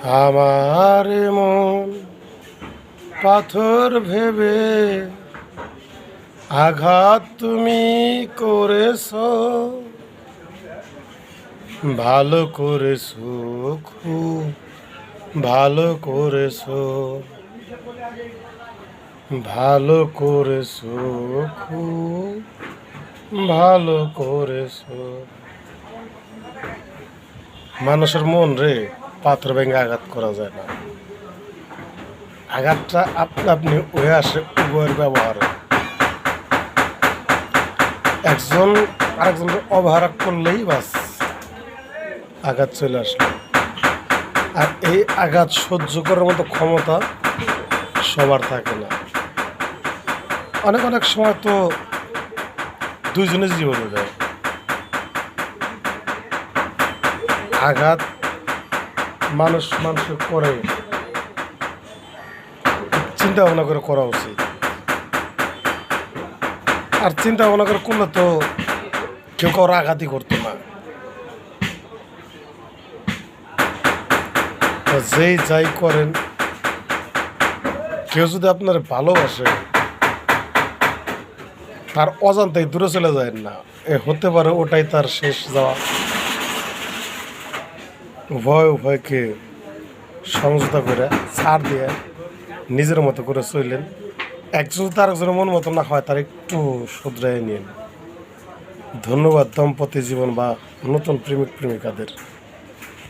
আমার মন পাথর ভেবে আঘাত তুমি করেছো, ভালো করেছো, খুব ভালো করেছো, ভালো করেছো, খুব ভালো করেছো। মানুষের মন রে পাথর ভেঙে আঘাত করা যায় না। আঘাতটা আপনা আপনি হয়ে আসে উভয়ের ব্যবহারে। একজন আরেকজনকে অবহেলা করলেই বাস আঘাত চলে আসলো। আর এই আঘাত সহ্য করার মতো ক্ষমতা সবার থাকে না। অনেক অনেক সময় তো দুইজনের জীবনে যায়। আঘাত মানুষের করে চিন্তা ভাবনা করে করা উচিত। আর চিন্তা ভাবনা করে করলে তো কেউ কারোর আঘাতই করতো না। যেই যাই করেন, কেউ যদি আপনার ভালোবাসে তার অজান্তেই দূরে চলে যায় না, হতে পারে ওটাই তার শেষ যাওয়া। উভয়কে সমঝোতা করে ছাড় দিয়ে নিজের মতো করে চললেন। একজন যদি আরেকজনের মন মতো না হয় তার একটু শুধরাই নিন। ধন্যবাদ দাম্পত্য জীবন বা নতুন প্রেমিক প্রেমিকাদের।